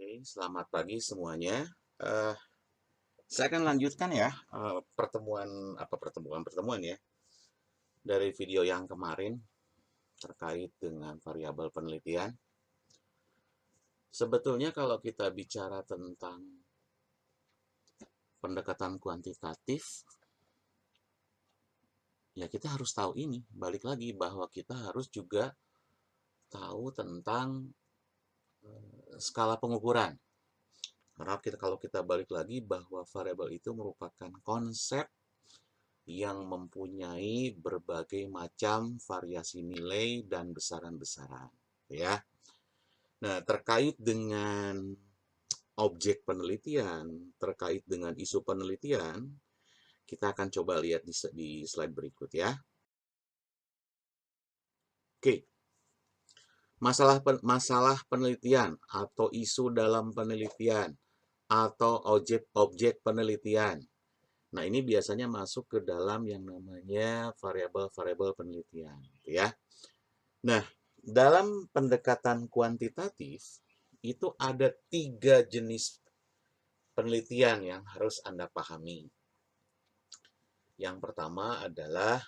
Oke, selamat pagi semuanya. Eh, saya akan lanjutkan ya pertemuan ya dari video yang kemarin terkait dengan variabel penelitian. Sebetulnya kalau kita bicara tentang pendekatan kuantitatif, ya kita harus tahu ini. Balik lagi bahwa kita harus juga tahu tentang skala pengukuran. Karena kalau kita balik lagi bahwa variabel itu merupakan konsep yang mempunyai berbagai macam variasi nilai dan besaran-besaran, ya. Nah, terkait dengan objek penelitian, terkait dengan isu penelitian, kita akan coba lihat di slide berikut ya. Oke, masalah penelitian atau isu dalam penelitian atau objek penelitian. Nah, ini biasanya masuk ke dalam yang namanya variabel-variabel penelitian, ya. Nah, dalam pendekatan kuantitatif, itu ada 3 jenis penelitian yang harus Anda pahami. Yang pertama adalah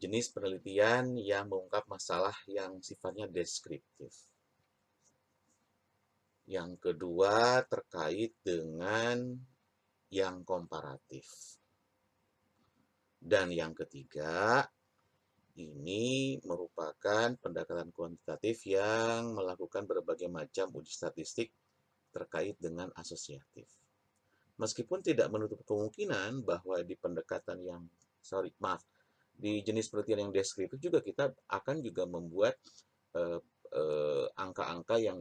jenis penelitian yang mengungkap masalah yang sifatnya deskriptif. Yang kedua terkait dengan yang komparatif. Dan yang ketiga, ini merupakan pendekatan kuantitatif yang melakukan berbagai macam uji statistik terkait dengan asosiatif. Meskipun tidak menutup kemungkinan bahwa di pendekatan yang, di jenis penelitian yang deskriptif juga kita akan juga membuat angka-angka yang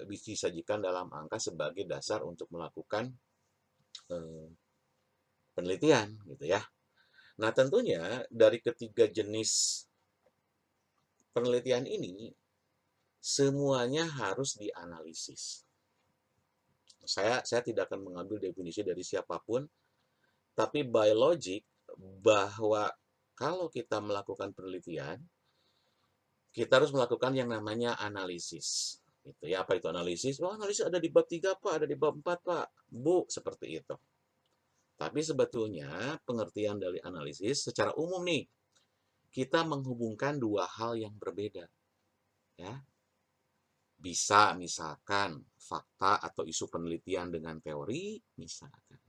disajikan dalam angka sebagai dasar untuk melakukan penelitian, gitu ya. Nah, tentunya dari ketiga jenis penelitian ini semuanya harus dianalisis. Saya tidak akan mengambil definisi dari siapapun, tapi by logic bahwa kalau kita melakukan penelitian, kita harus melakukan yang namanya analisis. Gitu ya, apa itu analisis? Oh, analisis ada di bab 3, Pak, ada di bab 4, Pak. Bu, seperti itu. Tapi sebetulnya pengertian dari analisis secara umum nih, kita menghubungkan dua hal yang berbeda. Ya. Bisa misalkan fakta atau isu penelitian dengan teori, misalkan.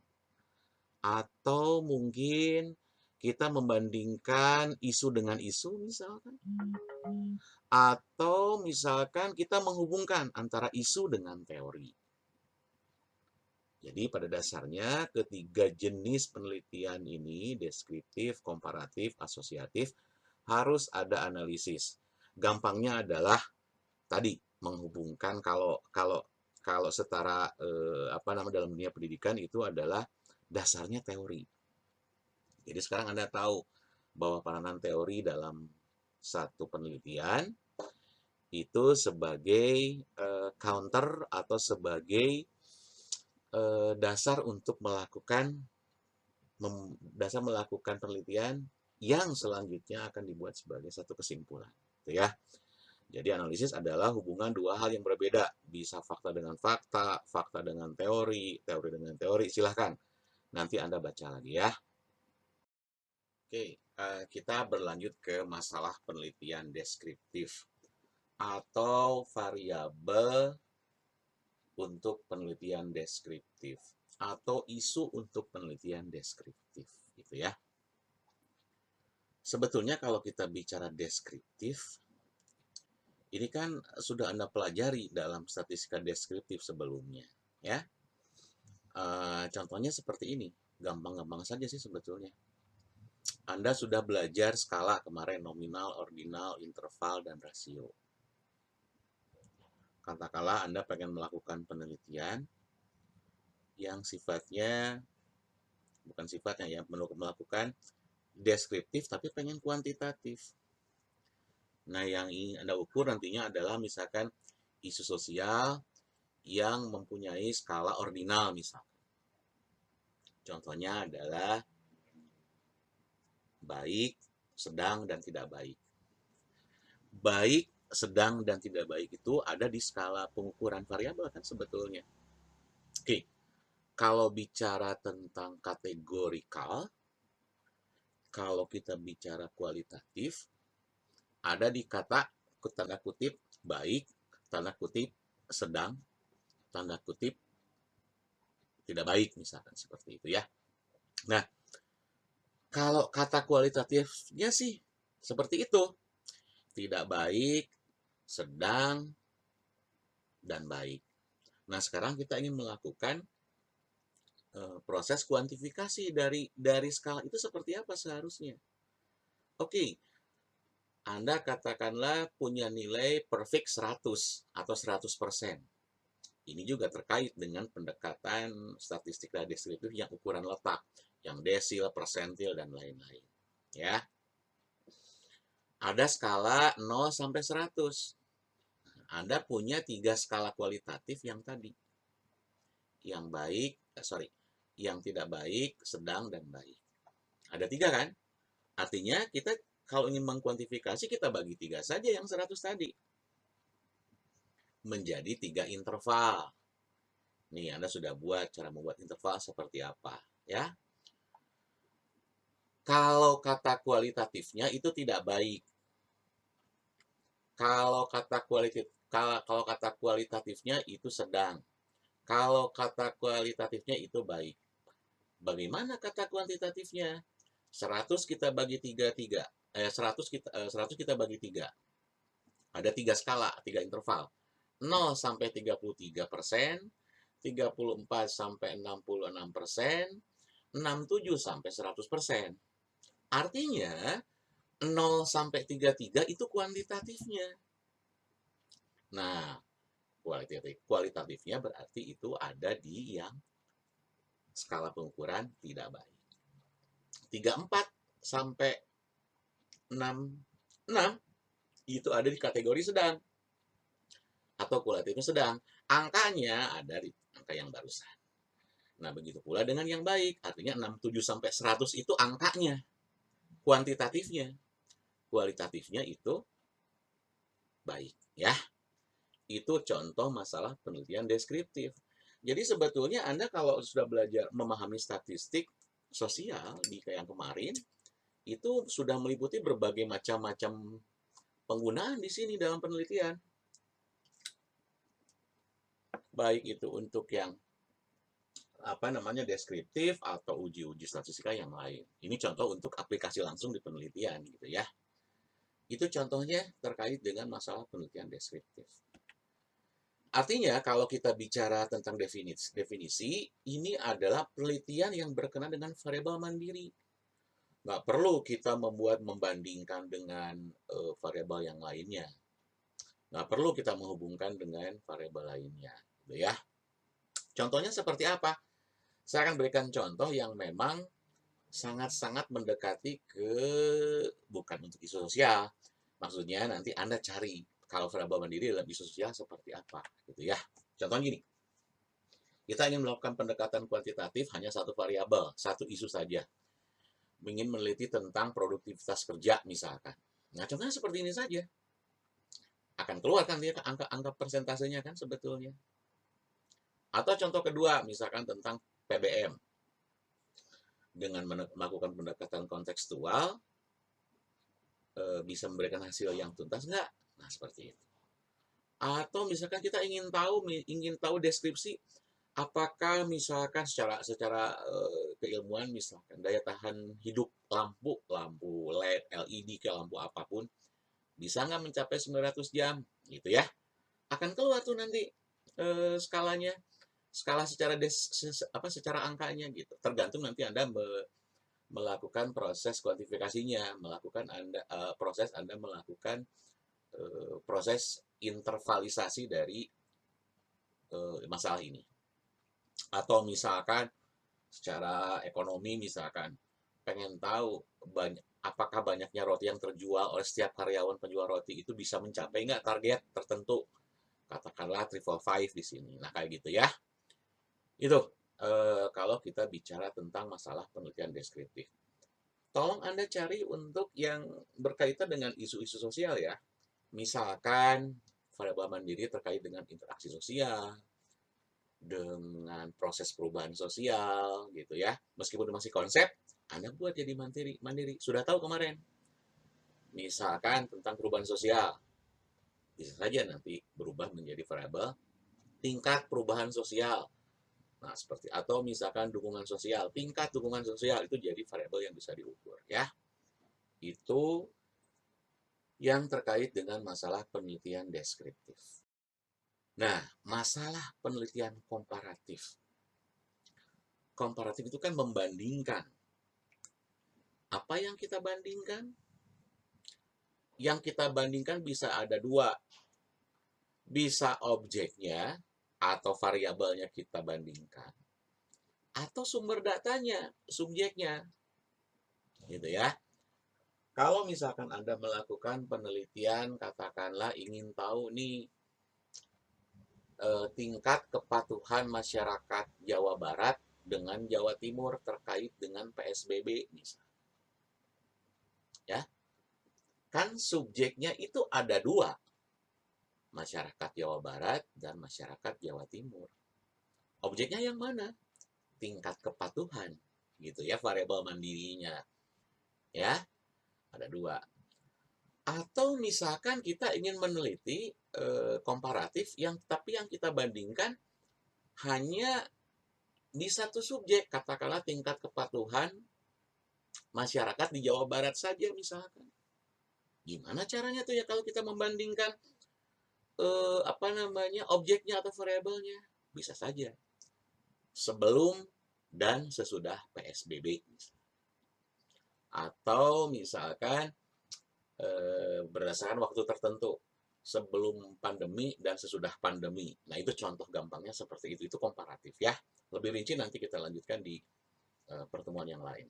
Atau mungkin kita membandingkan isu dengan isu, misalkan. Atau misalkan kita menghubungkan antara isu dengan teori. Jadi pada dasarnya ketiga jenis penelitian ini, deskriptif, komparatif, asosiatif, harus ada analisis. Gampangnya adalah tadi menghubungkan kalau setara dalam dunia pendidikan itu adalah dasarnya teori. Jadi sekarang Anda tahu bahwa peranan teori dalam satu penelitian itu sebagai counter atau sebagai dasar untuk melakukan penelitian yang selanjutnya akan dibuat sebagai satu kesimpulan, gitu ya. Jadi analisis adalah hubungan dua hal yang berbeda, bisa fakta dengan fakta, fakta dengan teori, teori dengan teori. Silahkan nanti Anda baca lagi ya. Oke, kita berlanjut ke masalah penelitian deskriptif atau variabel untuk penelitian deskriptif atau isu untuk penelitian deskriptif, gitu ya. Sebetulnya kalau kita bicara deskriptif, ini kan sudah Anda pelajari dalam statistika deskriptif sebelumnya, ya. Contohnya seperti ini, gampang-gampang saja sih sebetulnya. Anda sudah belajar skala kemarin, nominal, ordinal, interval, dan rasio. Katakanlah Anda pengen melakukan penelitian yang sifatnya, bukan sifatnya ya, melakukan deskriptif tapi pengen kuantitatif. Nah, yang ingin Anda ukur nantinya adalah misalkan isu sosial yang mempunyai skala ordinal misalkan. Contohnya adalah baik, sedang, dan tidak baik. Baik sedang, dan tidak baik itu ada di skala pengukuran variabel kan sebetulnya. Oke, kalau bicara tentang kategorikal, kalau kita bicara kualitatif, ada di kata tanda kutip baik, tanda kutip sedang, tanda kutip tidak baik, misalkan seperti itu ya. Nah, kalau kata kualitatifnya sih seperti itu. Tidak baik, sedang, dan baik. Nah, sekarang kita ingin melakukan proses kuantifikasi dari skala itu seperti apa seharusnya. Oke, Anda katakanlah punya nilai perfect 100 atau 100%. Ini juga terkait dengan pendekatan statistik dan deskriptif yang ukuran letak, yang desil, persentil, dan lain-lain. Ya. Ada skala 0 sampai 100. Anda punya 3 skala kualitatif yang tadi. Yang baik, yang tidak baik, sedang, dan baik. Ada 3 kan? Artinya kita kalau ingin mengkuantifikasi, kita bagi 3 saja yang 100 tadi. Menjadi 3 interval. Nih, Anda sudah buat cara membuat interval seperti apa. Ya. Kalau kata kualitatifnya itu tidak baik. Kalau kata kualitatifnya itu sedang. Kalau kata kualitatifnya itu baik. Bagaimana kata kuantitatifnya? 100 kita bagi 3, 100 kita bagi 3. Ada 3 skala, 3 interval. 0 sampai 33%, 34 sampai 66%, 67 sampai 100%. Artinya 0 sampai 33 itu kuantitatifnya. Nah, kualitatifnya berarti itu ada di yang skala pengukuran tidak baik. 34 sampai 66 itu ada di kategori sedang atau kualitatifnya sedang. Angkanya ada di angka yang barusan. Nah, begitu pula dengan yang baik. Artinya 67 sampai 100 itu angkanya. Kuantitatifnya. Kualitatifnya itu baik, ya. Itu contoh masalah penelitian deskriptif. Jadi sebetulnya Anda kalau sudah belajar memahami statistik sosial di kayak yang kemarin, itu sudah meliputi berbagai macam-macam penggunaan di sini dalam penelitian. Baik itu untuk yang deskriptif atau uji-uji statistika yang lain. Ini contoh untuk aplikasi langsung di penelitian gitu ya. Itu contohnya terkait dengan masalah penelitian deskriptif. Artinya kalau kita bicara tentang definisi, ini adalah penelitian yang berkenaan dengan variabel mandiri. Nggak perlu kita membandingkan dengan variabel yang lainnya. Nggak perlu kita menghubungkan dengan variabel lainnya. Gitu ya. Contohnya seperti apa? Saya akan berikan contoh yang memang sangat-sangat mendekati ke bukan untuk isu sosial. Maksudnya nanti Anda cari kalau variabel mandiri dalam isu sosial seperti apa, gitu ya. Contohnya gini. Kita ingin melakukan pendekatan kuantitatif hanya satu variabel, satu isu saja. Ingin meneliti tentang produktivitas kerja misalkan. Nah, contohnya seperti ini saja. Akan keluar kan dia angka persentasenya kan sebetulnya. Atau contoh kedua, misalkan tentang PBM. Dengan melakukan pendekatan kontekstual, bisa memberikan hasil yang tuntas nggak? Nah, seperti itu. Atau misalkan kita ingin tahu deskripsi, apakah misalkan secara keilmuan, misalkan daya tahan hidup lampu LED, LED, ke lampu apapun, bisa nggak mencapai 900 jam, gitu ya. Akan keluar tuh nanti skalanya, skala secara angkanya gitu. Tergantung nanti Anda melakukan proses kuantifikasinya, proses Anda melakukan proses intervalisasi dari masalah ini. Atau misalkan secara ekonomi, misalkan pengen tahu apakah banyaknya roti yang terjual oleh setiap karyawan penjual roti itu bisa mencapai nggak target tertentu, katakanlah 555 di sini. Nah, kayak gitu ya. Itu kalau kita bicara tentang masalah penelitian deskriptif. Tolong Anda cari untuk yang berkaitan dengan isu-isu sosial ya. Misalkan variabel mandiri terkait dengan interaksi sosial, dengan proses perubahan sosial gitu ya. Meskipun masih konsep, Anda buat jadi mandiri. Mandiri. Sudah tahu kemarin. Misalkan tentang perubahan sosial, bisa saja nanti berubah menjadi variabel tingkat perubahan sosial. Nah, seperti atau misalkan dukungan sosial, tingkat dukungan sosial itu jadi variabel yang bisa diukur ya. Itu yang terkait dengan masalah penelitian deskriptif. Nah, masalah penelitian komparatif. Komparatif itu kan membandingkan. Apa yang kita bandingkan? Yang kita bandingkan bisa ada dua. Bisa objeknya atau variabelnya kita bandingkan. Atau sumber datanya, subjeknya. Gitu ya. Kalau misalkan Anda melakukan penelitian, katakanlah ingin tahu nih tingkat kepatuhan masyarakat Jawa Barat dengan Jawa Timur terkait dengan PSBB misalnya. Ya, kan subjeknya itu ada dua, masyarakat Jawa Barat dan masyarakat Jawa Timur. Objeknya yang mana? Tingkat kepatuhan, gitu ya, variabel mandirinya. Ya, ada dua. Atau misalkan kita ingin meneliti komparatif tapi yang kita bandingkan hanya di satu subjek, katakanlah tingkat kepatuhan masyarakat di Jawa Barat saja misalkan. Gimana caranya tuh ya kalau kita membandingkan objeknya atau variabelnya? Bisa saja sebelum dan sesudah PSBB atau misalkan berdasarkan waktu tertentu sebelum pandemi dan sesudah pandemi. Nah, itu contoh gampangnya seperti itu. Itu komparatif ya. Lebih rinci nanti kita lanjutkan di pertemuan yang lain.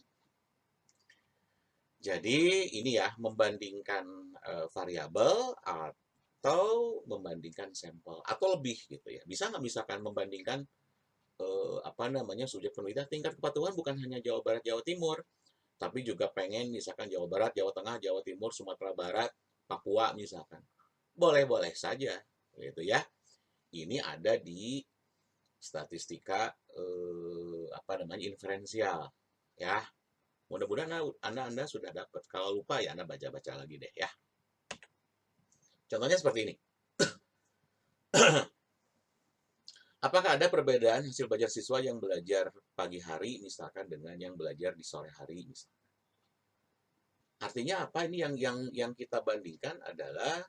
Jadi ini ya, membandingkan variabel atau membandingkan sampel atau lebih gitu ya. Bisa nggak misalkan membandingkan subjek penelitian tingkat kepatuhan bukan hanya Jawa Barat, Jawa Timur, tapi juga pengen misalkan Jawa Barat, Jawa Tengah, Jawa Timur, Sumatera Barat, Papua misalkan. Boleh-boleh saja gitu ya. Ini ada di statistika inferensial ya. Mudah-mudahan Anda sudah dapat. Kalau lupa ya Anda baca-baca lagi deh ya. Contohnya seperti ini. Apakah ada perbedaan hasil belajar siswa yang belajar pagi hari misalkan dengan yang belajar di sore hari misalkan? Artinya apa ini yang kita bandingkan adalah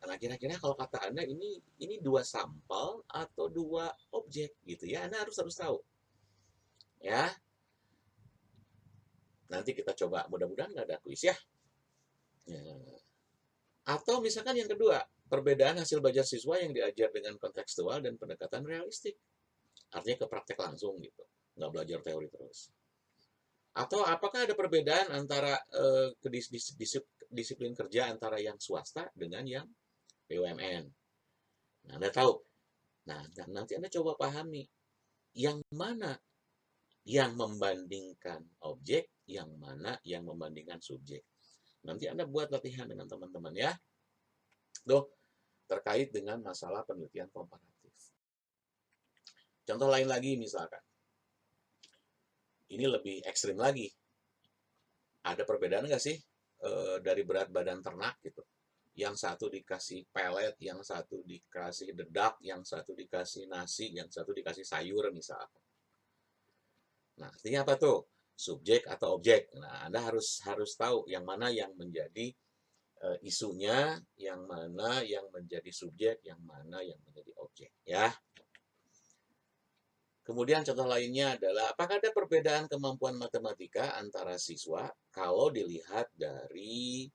Nah, kira-kira kalau kata Anda ini dua sampel atau dua objek gitu ya. Anda harus tahu. Ya. Nanti kita coba, mudah-mudahan nggak ada kuis ya. Ya. Atau misalkan yang kedua, perbedaan hasil belajar siswa yang diajar dengan kontekstual dan pendekatan realistik. Artinya ke praktek langsung gitu. Nggak belajar teori terus. Atau apakah ada perbedaan antara disiplin kerja antara yang swasta dengan yang BUMN? Nah, Anda tahu. Nah, nanti Anda coba pahami yang mana yang membandingkan objek, yang mana yang membandingkan subjek. Nanti Anda buat latihan dengan teman-teman ya. Tuh, terkait dengan masalah penelitian komparatif. Contoh lain lagi misalkan. Ini lebih ekstrim lagi. Ada perbedaan nggak sih dari berat badan ternak gitu? Yang satu dikasih pelet, yang satu dikasih dedak, yang satu dikasih nasi, yang satu dikasih sayur misalkan. Nah, artinya apa tuh? Subjek atau objek. Nah, Anda harus tahu yang mana yang menjadi isunya, yang mana yang menjadi subjek, yang mana yang menjadi objek ya. Kemudian contoh lainnya adalah apakah ada perbedaan kemampuan matematika antara siswa kalau dilihat dari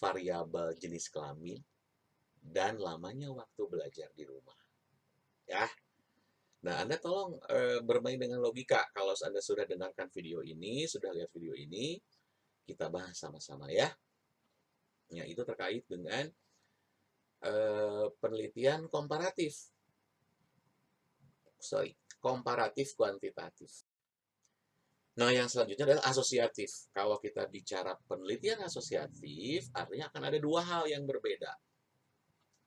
variabel jenis kelamin dan lamanya waktu belajar di rumah. Ya. Nah, Anda tolong bermain dengan logika. Kalau Anda sudah dengarkan video ini, sudah lihat video ini, kita bahas sama-sama ya. Ya, itu terkait dengan penelitian komparatif kuantitatif. Nah, yang selanjutnya adalah asosiatif. Kalau kita bicara penelitian asosiatif, artinya akan ada dua hal yang berbeda.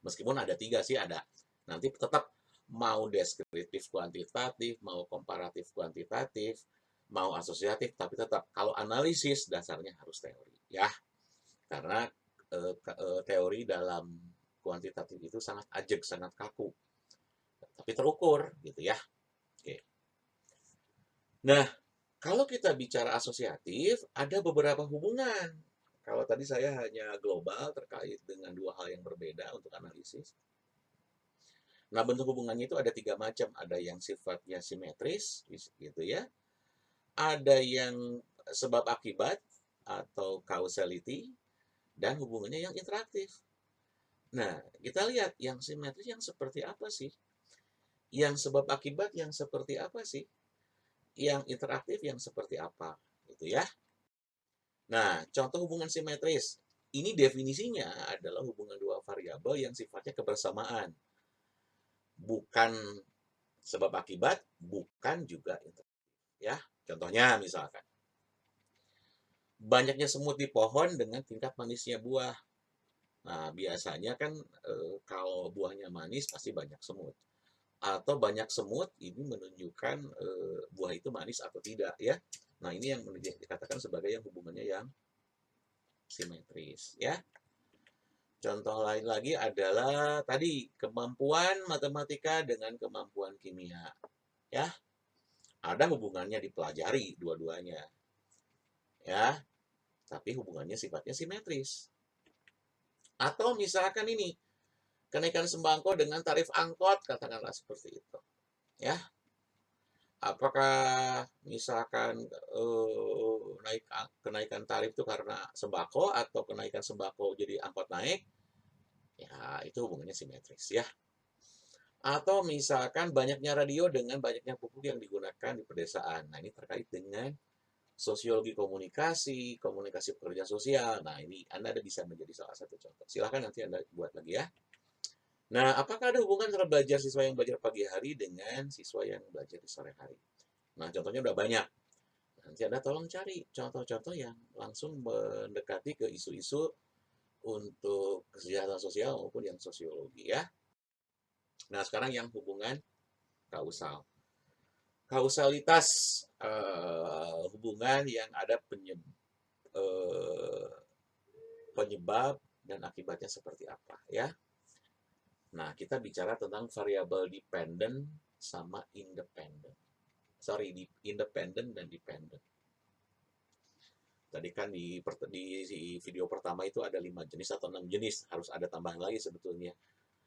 Meskipun ada tiga sih, ada. Nanti tetap mau deskriptif kuantitatif, mau komparatif kuantitatif, mau asosiatif, tapi tetap kalau analisis dasarnya harus teori. Ya, karena teori dalam kuantitatif itu sangat ajeg, sangat kaku. Tapi terukur, gitu ya. Oke. Nah, kalau kita bicara asosiatif, ada beberapa hubungan. Kalau tadi saya hanya global terkait dengan dua hal yang berbeda untuk analisis. Nah, bentuk hubungannya itu ada tiga macam. Ada yang sifatnya simetris, gitu ya. Ada yang sebab akibat atau causality, dan hubungannya yang interaktif. Nah, kita lihat yang simetris yang seperti apa sih? Yang sebab akibat yang seperti apa sih? Yang interaktif yang seperti apa? Gitu ya. Nah, contoh hubungan simetris. Ini definisinya adalah hubungan dua variabel yang sifatnya kebersamaan. Bukan sebab akibat, bukan juga interaktif. Ya, contohnya misalkan, banyaknya semut di pohon dengan tingkat manisnya buah. Nah, biasanya kan kalau buahnya manis pasti banyak semut. Atau banyak semut ini menunjukkan buah itu manis atau tidak ya. Nah, ini yang dikatakan sebagai yang hubungannya yang simetris ya. Contoh lain lagi adalah tadi kemampuan matematika dengan kemampuan kimia ya. Ada hubungannya dipelajari dua-duanya ya, tapi hubungannya sifatnya simetris. Atau misalkan ini kenaikan sembako dengan tarif angkot, katakanlah seperti itu ya. Apakah misalkan kenaikan tarif itu karena sembako atau kenaikan sembako jadi angkot naik? Ya, itu hubungannya simetris ya. Atau misalkan banyaknya radio dengan banyaknya pupuk yang digunakan di pedesaan. Nah, ini terkait dengan sosiologi komunikasi, komunikasi pekerja sosial. Nah, ini Anda bisa menjadi salah satu contoh. Silahkan nanti Anda buat lagi ya. Nah, apakah ada hubungan antara belajar siswa yang belajar pagi hari dengan siswa yang belajar di sore hari? Nah, contohnya udah banyak. Nanti Anda tolong cari contoh-contoh yang langsung mendekati ke isu-isu untuk kesejahteraan sosial maupun yang sosiologi ya. Nah, sekarang yang hubungan kausal. Kausalitas hubungan yang ada penyebab dan akibatnya seperti apa ya. Nah, kita bicara tentang variabel dependent sama independent. Sorry, independent dan dependent. Tadi kan di video pertama itu ada 5 jenis atau 6 jenis. Harus ada tambahan lagi sebetulnya.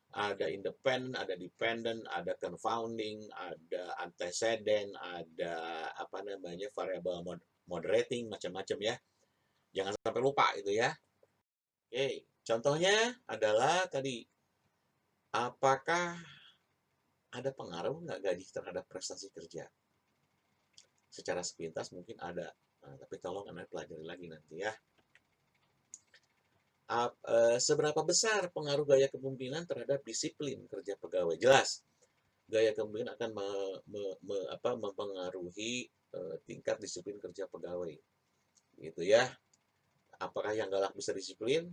Ada independent, ada dependent, ada confounding, ada antecedent, ada variable moderating, macam-macam ya. Jangan sampai lupa itu ya. Oke, contohnya adalah tadi, apakah ada pengaruh nggak gaji terhadap prestasi kerja? Secara sepintas mungkin ada, nah, tapi tolong Anda pelajari lagi nanti ya. Seberapa besar pengaruh gaya kepemimpinan terhadap disiplin kerja pegawai? Jelas, gaya kepemimpinan akan mempengaruhi tingkat disiplin kerja pegawai, gitu ya. Apakah yang galak bisa disiplin?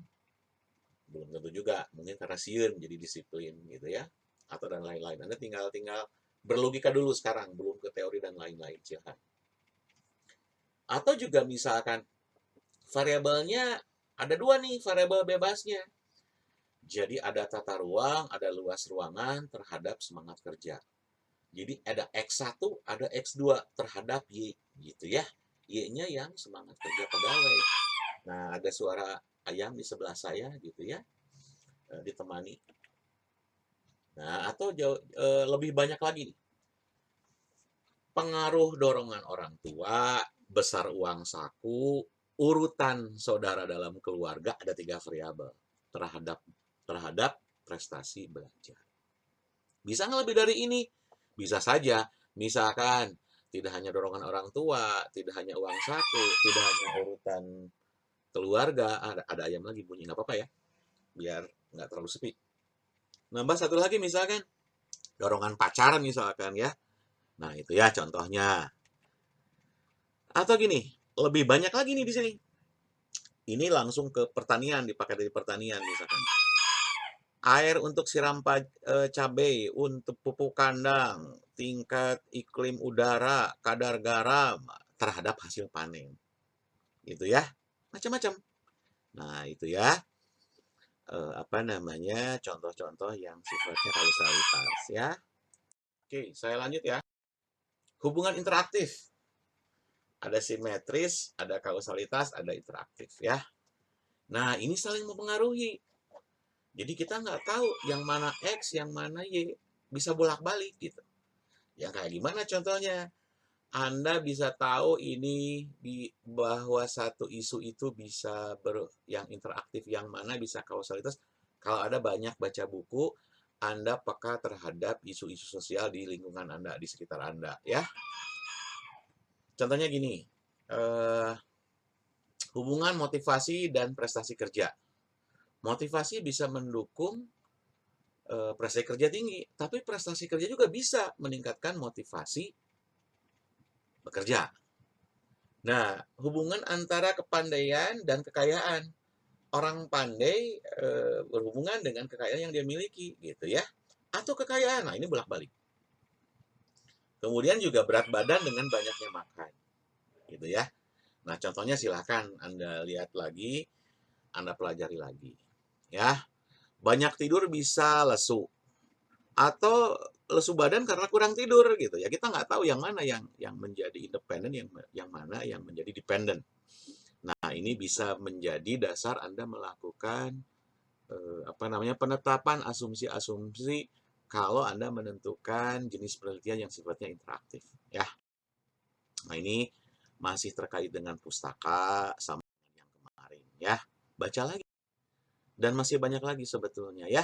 Belum tentu juga, mungkin karena sieun jadi disiplin, gitu ya, atau dan lain-lain. Anda tinggal berlogika dulu sekarang, belum ke teori dan lain-lain, silahkan. Atau juga misalkan variabelnya ada dua nih, variabel bebasnya. Jadi ada tata ruang, ada luas ruangan terhadap semangat kerja. Jadi ada X1, ada X2 terhadap Y, gitu ya. Y-nya yang semangat kerja pegawai. Nah, ada suara ayam di sebelah saya, gitu ya, ditemani. Nah, atau lebih banyak lagi nih. Pengaruh dorongan orang tua, besar uang saku, urutan saudara dalam keluarga, ada 3 variabel terhadap prestasi belajar. Bisa nggak lebih dari ini? Bisa saja. Misalkan tidak hanya dorongan orang tua, tidak hanya uang saku, tidak hanya urutan keluarga, ada ayam lagi bunyi, nggak apa-apa ya, biar nggak terlalu sepi. Nambah satu lagi misalkan dorongan pacaran misalkan ya. Nah, itu ya contohnya. Atau gini, lebih banyak lagi nih di sini. Ini langsung ke pertanian, dipakai dari pertanian misalkan. Air untuk siram cabai, untuk pupuk kandang, tingkat iklim udara, kadar garam terhadap hasil panen. Gitu ya. Macam-macam. Nah, itu ya. Apa namanya? Contoh-contoh yang sifatnya kausalitas ya. Oke, saya lanjut ya. Hubungan interaktif. Ada simetris, ada kausalitas, ada interaktif ya. Nah, ini saling mempengaruhi. Jadi kita nggak tahu yang mana X, yang mana Y. Bisa bolak-balik gitu. Yang kayak gimana contohnya? Anda bisa tahu ini bahwa satu isu itu bisa yang interaktif, yang mana bisa kausalitas. Kalau Anda banyak baca buku, Anda peka terhadap isu-isu sosial di lingkungan Anda, di sekitar Anda, ya. Contohnya gini, hubungan motivasi dan prestasi kerja. Motivasi bisa mendukung prestasi kerja tinggi, tapi prestasi kerja juga bisa meningkatkan motivasi bekerja. Nah, hubungan antara kepandaian dan kekayaan. Orang pandai berhubungan dengan kekayaan yang dia miliki, gitu ya. Atau kekayaan, nah ini bolak-balik. Kemudian juga berat badan dengan banyaknya makan, gitu ya. Nah, contohnya silahkan Anda lihat lagi, Anda pelajari lagi. Ya, banyak tidur bisa lesu. Atau lesu badan karena kurang tidur, gitu ya. Kita nggak tahu yang mana yang menjadi independen, yang mana yang menjadi dependent. Nah, ini bisa menjadi dasar Anda melakukan penetapan asumsi-asumsi kalau Anda menentukan jenis penelitian yang sifatnya interaktif, ya. Nah, ini masih terkait dengan pustaka sama yang kemarin, ya. Baca lagi dan masih banyak lagi sebetulnya, ya.